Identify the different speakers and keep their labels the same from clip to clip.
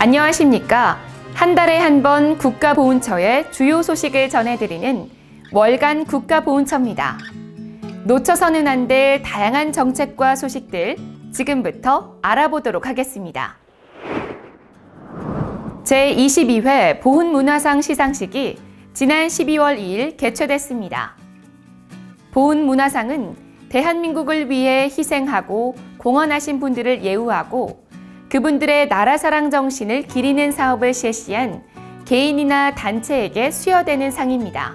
Speaker 1: 안녕하십니까. 한 달에 한 번 국가보훈처의 주요 소식을 전해드리는 월간 국가보훈처입니다. 놓쳐서는 안 될 다양한 정책과 소식들 지금부터 알아보도록 하겠습니다. 제22회 보훈문화상 시상식이 지난 12월 2일 개최됐습니다. 보훈문화상은 대한민국을 위해 희생하고 공헌하신 분들을 예우하고 그분들의 나라 사랑 정신을 기리는 사업을 실시한 개인이나 단체에게 수여되는 상입니다.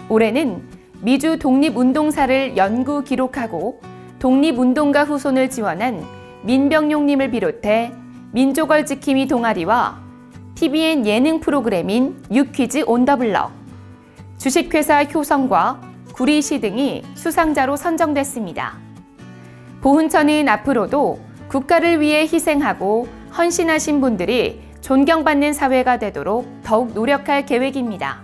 Speaker 1: 올해는 미주 독립운동사를 연구 기록하고 독립운동가 후손을 지원한 민병용님을 비롯해 민족을 지킴이 동아리와 TVN 예능 프로그램인 유퀴즈 온 더 블럭, 주식회사 효성과 구리시 등이 수상자로 선정됐습니다. 보훈처는 앞으로도 국가를 위해 희생하고 헌신하신 분들이 존경받는 사회가 되도록 더욱 노력할 계획입니다.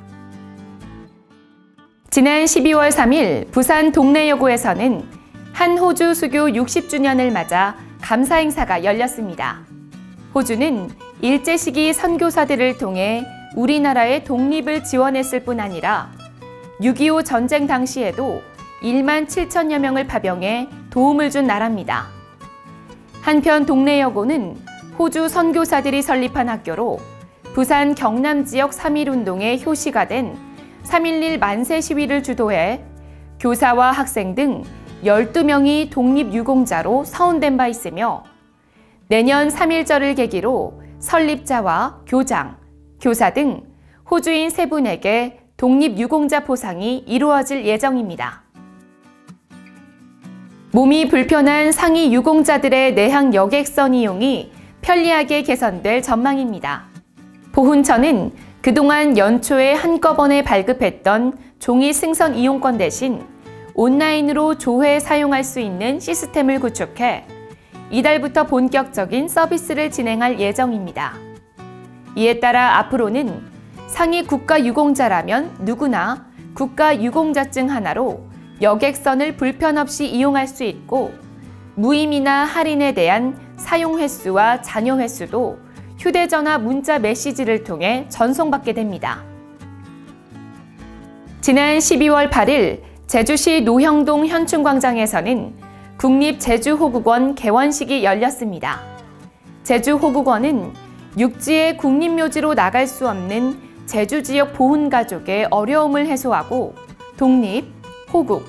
Speaker 1: 지난 12월 3일 부산 동래여고에서는 한 호주 수교 60주년을 맞아 감사 행사가 열렸습니다. 호주는 일제시기 선교사들을 통해 우리나라의 독립을 지원했을 뿐 아니라 6.25 전쟁 당시에도 1만 7천여 명을 파병해 도움을 준 나라입니다. 한편 동래여고는 호주 선교사들이 설립한 학교로 부산 경남 지역 3.1운동의 효시가 된 3.11 만세 시위를 주도해 교사와 학생 등 12명이 독립유공자로 서운된 바 있으며 내년 3.1절을 계기로 설립자와 교장, 교사 등 호주인 3분에게 독립유공자 포상이 이루어질 예정입니다. 몸이 불편한 상위 유공자들의 내항 여객선 이용이 편리하게 개선될 전망입니다. 보훈처는 그동안 연초에 한꺼번에 발급했던 종이 승선 이용권 대신 온라인으로 조회 사용할 수 있는 시스템을 구축해 이달부터 본격적인 서비스를 진행할 예정입니다. 이에 따라 앞으로는 상위 국가유공자라면 누구나 국가유공자증 하나로 여객선을 불편 없이 이용할 수 있고 무임이나 할인에 대한 사용 횟수와 잔여 횟수도 휴대전화 문자 메시지를 통해 전송받게 됩니다. 지난 12월 8일 제주시 노형동 현충광장에서는 국립제주호국원 개원식이 열렸습니다. 제주호국원은 육지의 국립묘지로 나갈 수 없는 제주 지역 보훈가족의 어려움을 해소하고 독립, 호국,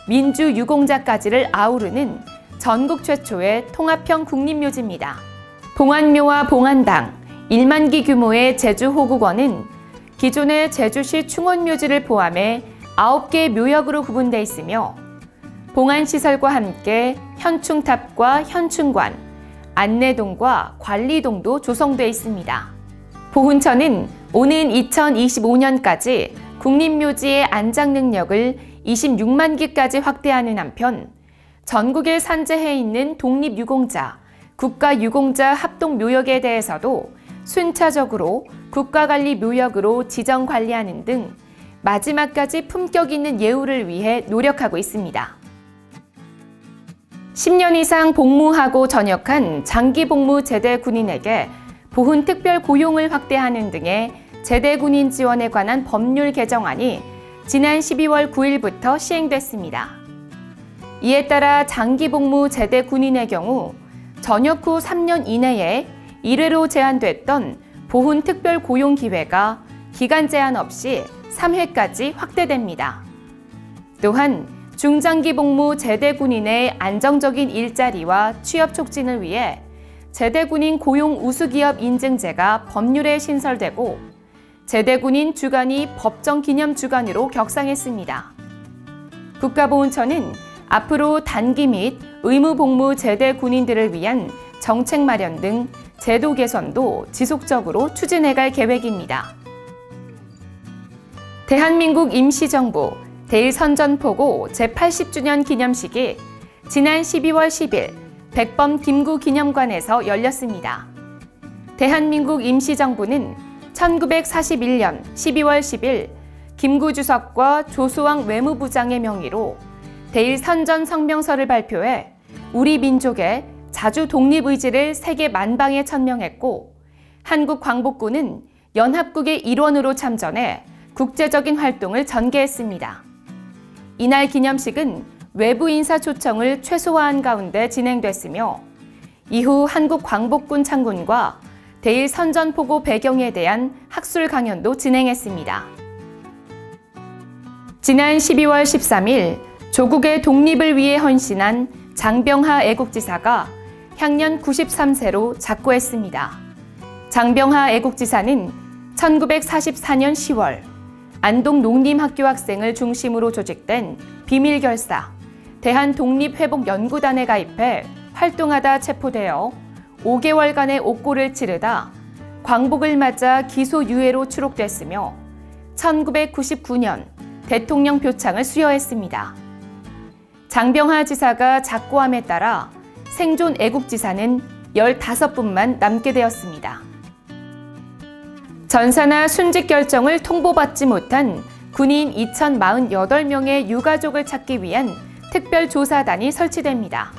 Speaker 1: 민주 유공자까지를 아우르는 전국 최초의 통합형 국립묘지입니다. 봉안묘와 봉안당, 1만기 규모의 제주호국원은 기존의 제주시 충원묘지를 포함해 9개 묘역으로 구분되어 있으며 봉안시설과 함께 현충탑과 현충관, 안내동과 관리동도 조성되어 있습니다. 보훈처는 오는 2025년까지 국립묘지의 안장 능력을 26만 기까지 확대하는 한편 전국에 산재해 있는 독립유공자, 국가유공자 합동묘역에 대해서도 순차적으로 국가관리묘역으로 지정관리하는 등 마지막까지 품격 있는 예우를 위해 노력하고 있습니다. 10년 이상 복무하고 전역한 장기복무 제대 군인에게 보훈 특별 고용을 확대하는 등의 제대 군인 지원에 관한 법률 개정안이 지난 12월 9일부터 시행됐습니다. 이에 따라 장기복무 제대 군인의 경우 전역 후 3년 이내에 1회로 제한됐던 보훈 특별 고용 기회가 기간 제한 없이 3회까지 확대됩니다. 또한 중장기 복무 제대 군인의 안정적인 일자리와 취업 촉진을 위해 제대 군인 고용 우수기업 인증제가 법률에 신설되고 제대 군인 주간이 법정 기념 주간으로 격상했습니다. 국가보훈처는 앞으로 단기 및 의무 복무 제대 군인들을 위한 정책 마련 등 제도 개선도 지속적으로 추진해갈 계획입니다. 대한민국 임시정부 대일선전포고 제80주년 기념식이 지난 12월 10일 백범 김구 기념관에서 열렸습니다. 대한민국 임시정부는 1941년 12월 10일 김구 주석과 조수왕 외무부장의 명의로 대일선전 성명서를 발표해 우리 민족의 자주 독립의지를 세계 만방에 천명했고 한국광복군은 연합국의 일원으로 참전해 국제적인 활동을 전개했습니다. 이날 기념식은 외부 인사 초청을 최소화한 가운데 진행됐으며 이후 한국광복군 창군과 대일 선전포고 배경에 대한 학술 강연도 진행했습니다. 지난 12월 13일 조국의 독립을 위해 헌신한 장병하 애국지사가 향년 93세로 작고했습니다. 장병하 애국지사는 1944년 10월 안동 농림학교 학생을 중심으로 조직된 비밀결사 대한독립회복연구단에 가입해 활동하다 체포되어 5개월간의 옥고를 치르다 광복을 맞아 기소유예로 추록됐으며 1999년 대통령 표창을 수여했습니다. 장병하 지사가 작고함에 따라 생존 애국지사는 15분만 남게 되었습니다. 전사나 순직 결정을 통보받지 못한 군인 2,048명의 유가족을 찾기 위한 특별조사단이 설치됩니다.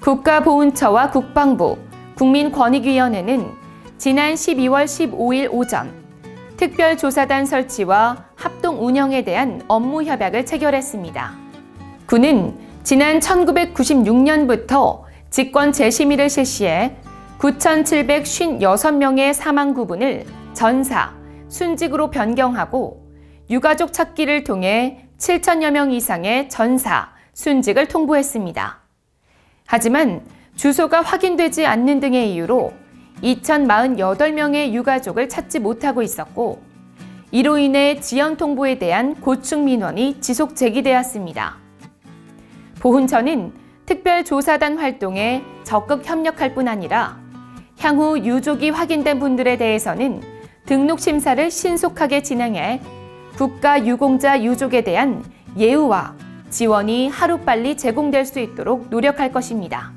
Speaker 1: 국가보훈처와 국방부, 국민권익위원회는 지난 12월 15일 오전 특별조사단 설치와 합동 운영에 대한 업무 협약을 체결했습니다. 군은 지난 1996년부터 직권 재심의를 실시해 9,756명의 사망 구분을 전사, 순직으로 변경하고 유가족 찾기를 통해 7,000여 명 이상의 전사, 순직을 통보했습니다. 하지만 주소가 확인되지 않는 등의 이유로 2,048명의 유가족을 찾지 못하고 있었고 이로 인해 지연 통보에 대한 고충 민원이 지속 제기되었습니다. 보훈처는 특별조사단 활동에 적극 협력할 뿐 아니라 향후 유족이 확인된 분들에 대해서는 등록 심사를 신속하게 진행해 국가유공자 유족에 대한 예우와 지원이 하루빨리 제공될 수 있도록 노력할 것입니다.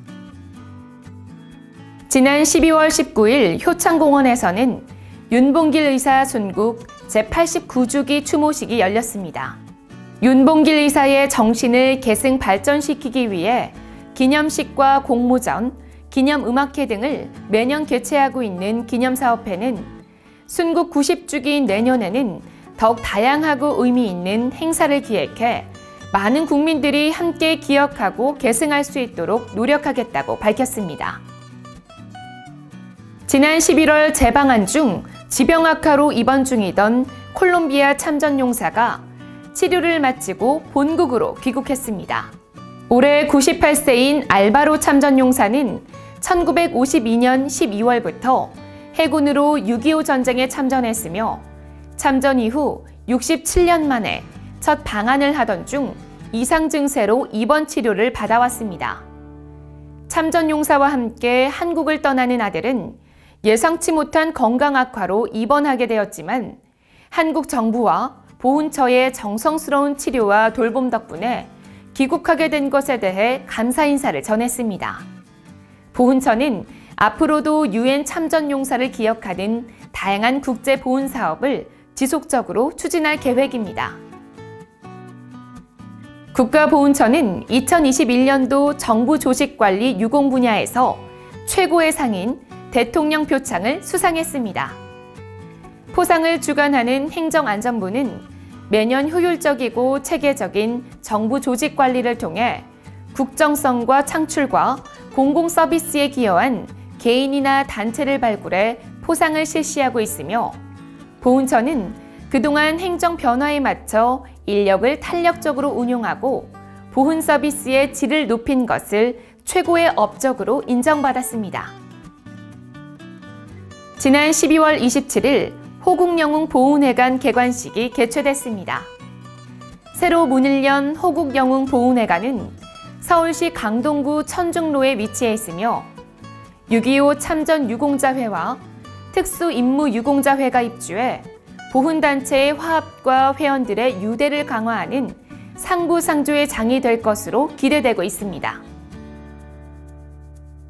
Speaker 1: 지난 12월 19일 효창공원에서는 윤봉길 의사 순국 제89주기 추모식이 열렸습니다. 윤봉길 의사의 정신을 계승 발전시키기 위해 기념식과 공모전, 기념음악회 등을 매년 개최하고 있는 기념사업회는 순국 90주기인 내년에는 더욱 다양하고 의미 있는 행사를 기획해 많은 국민들이 함께 기억하고 계승할 수 있도록 노력하겠다고 밝혔습니다. 지난 11월 재방한 중 지병 악화로 입원 중이던 콜롬비아 참전용사가 치료를 마치고 본국으로 귀국했습니다. 올해 98세인 알바로 참전용사는 1952년 12월부터 해군으로 6.25 전쟁에 참전했으며 참전 이후 67년 만에 첫 방한을 하던 중 이상 증세로 입원 치료를 받아왔습니다. 참전용사와 함께 한국을 떠나는 아들은 예상치 못한 건강 악화로 입원하게 되었지만 한국 정부와 보훈처의 정성스러운 치료와 돌봄 덕분에 귀국하게 된 것에 대해 감사 인사를 전했습니다. 보훈처는 앞으로도 유엔 참전용사를 기억하는 다양한 국제 보훈 사업을 지속적으로 추진할 계획입니다. 국가보훈처는 2021년도 정부 조직관리 유공 분야에서 최고의 상인 대통령 표창을 수상했습니다. 포상을 주관하는 행정안전부는 매년 효율적이고 체계적인 정부 조직 관리를 통해 국정성과 창출과 공공서비스에 기여한 개인이나 단체를 발굴해 포상을 실시하고 있으며 보훈처는 그동안 행정 변화에 맞춰 인력을 탄력적으로 운용하고 보훈 서비스의 질을 높인 것을 최고의 업적으로 인정받았습니다. 지난 12월 27일 호국영웅 보훈회관 개관식이 개최됐습니다. 새로 문을 연 호국영웅 보훈회관은 서울시 강동구 천중로에 위치해 있으며 6.25 참전유공자회와 특수임무유공자회가 입주해 보훈단체의 화합과 회원들의 유대를 강화하는 상부상조의 장이 될 것으로 기대되고 있습니다.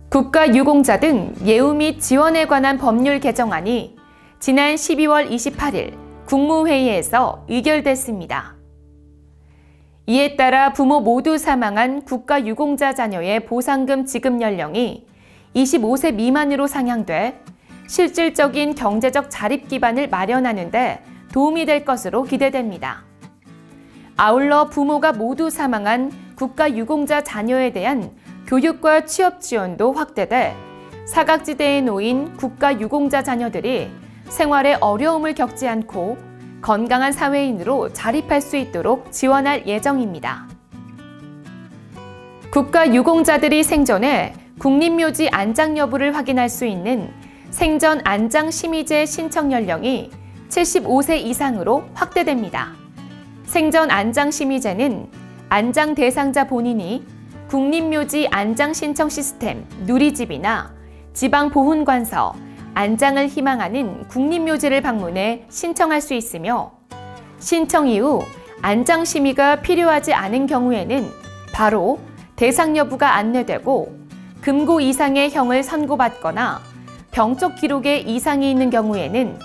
Speaker 1: 국가유공자 등 예우 및 지원에 관한 법률 개정안이 지난 12월 28일 국무회의에서 의결됐습니다. 이에 따라 부모 모두 사망한 국가유공자 자녀의 보상금 지급 연령이 25세 미만으로 상향돼 실질적인 경제적 자립 기반을 마련하는 데 도움이 될 것으로 기대됩니다. 아울러 부모가 모두 사망한 국가유공자 자녀에 대한 교육과 취업 지원도 확대돼 사각지대에 놓인 국가유공자 자녀들이 생활에 어려움을 겪지 않고 건강한 사회인으로 자립할 수 있도록 지원할 예정입니다. 국가유공자들이 생전에 국립묘지 안장 여부를 확인할 수 있는 생전 안장심의제 신청 연령이 75세 이상으로 확대됩니다. 생전 안장심의제는 안장 대상자 본인이 국립묘지 안장 신청 시스템 누리집이나 지방보훈관서, 안장을 희망하는 국립묘지를 방문해 신청할 수 있으며 신청 이후 안장심의가 필요하지 않은 경우에는 바로 대상 여부가 안내되고 금고 이상의 형을 선고받거나 병적 기록에 이상이 있는 경우에는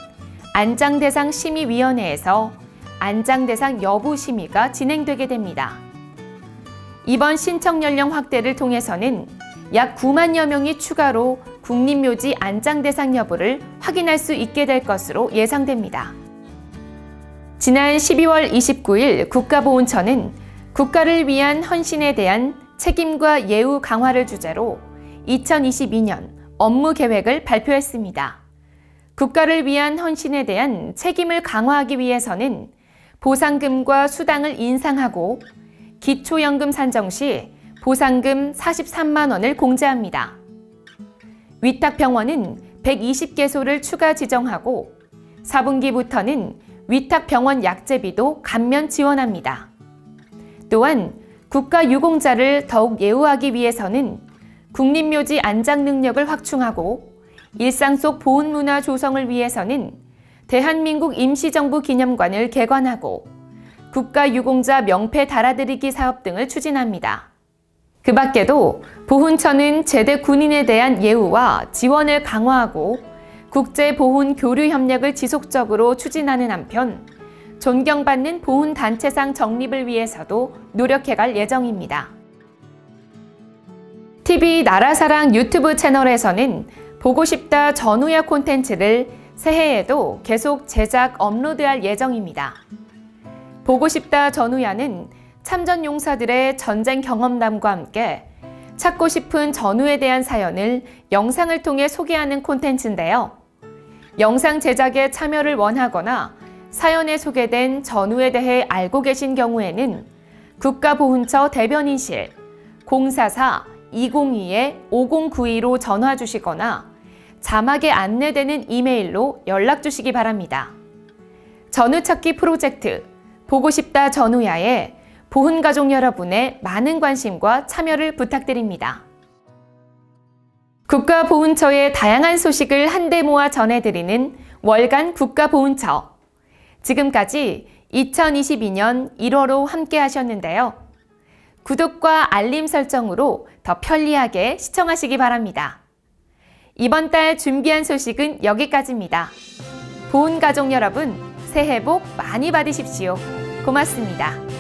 Speaker 1: 안장대상 심의위원회에서 안장대상 여부 심의가 진행되게 됩니다. 이번 신청 연령 확대를 통해서는 약 9만여 명이 추가로 국립묘지 안장대상 여부를 확인할 수 있게 될 것으로 예상됩니다. 지난 12월 29일 국가보훈처는 국가를 위한 헌신에 대한 책임과 예우 강화를 주제로 2022년 업무 계획을 발표했습니다. 국가를 위한 헌신에 대한 책임을 강화하기 위해서는 보상금과 수당을 인상하고 기초연금 산정 시 보상금 43만 원을 공제합니다. 위탁병원은 120개소를 추가 지정하고 4분기부터는 위탁병원 약제비도 감면 지원합니다. 또한 국가유공자를 더욱 예우하기 위해서는 국립묘지 안장 능력을 확충하고 일상 속 보훈문화 조성을 위해서는 대한민국 임시정부 기념관을 개관하고 국가유공자 명패 달아드리기 사업 등을 추진합니다. 그 밖에도 보훈처는 제대 군인에 대한 예우와 지원을 강화하고 국제보훈 교류 협력을 지속적으로 추진하는 한편 존경받는 보훈단체상 정립을 위해서도 노력해갈 예정입니다. TV 나라사랑 유튜브 채널에서는 보고 싶다 전우야 콘텐츠를 새해에도 계속 제작 업로드할 예정입니다. 보고 싶다 전우야는 참전 용사들의 전쟁 경험담과 함께 찾고 싶은 전우에 대한 사연을 영상을 통해 소개하는 콘텐츠인데요. 영상 제작에 참여를 원하거나 사연에 소개된 전우에 대해 알고 계신 경우에는 국가보훈처 대변인실 044-202-5092로 전화 주시거나 자막에 안내되는 이메일로 연락 주시기 바랍니다. 전우찾기 프로젝트 보고 싶다 전우야에 보훈가족 여러분의 많은 관심과 참여를 부탁드립니다. 국가보훈처의 다양한 소식을 한데 모아 전해드리는 월간 국가보훈처. 지금까지 2022년 1월호 함께 하셨는데요. 구독과 알림 설정으로 더 편리하게 시청하시기 바랍니다. 이번 달 준비한 소식은 여기까지입니다. 보훈가족 여러분, 새해 복 많이 받으십시오. 고맙습니다.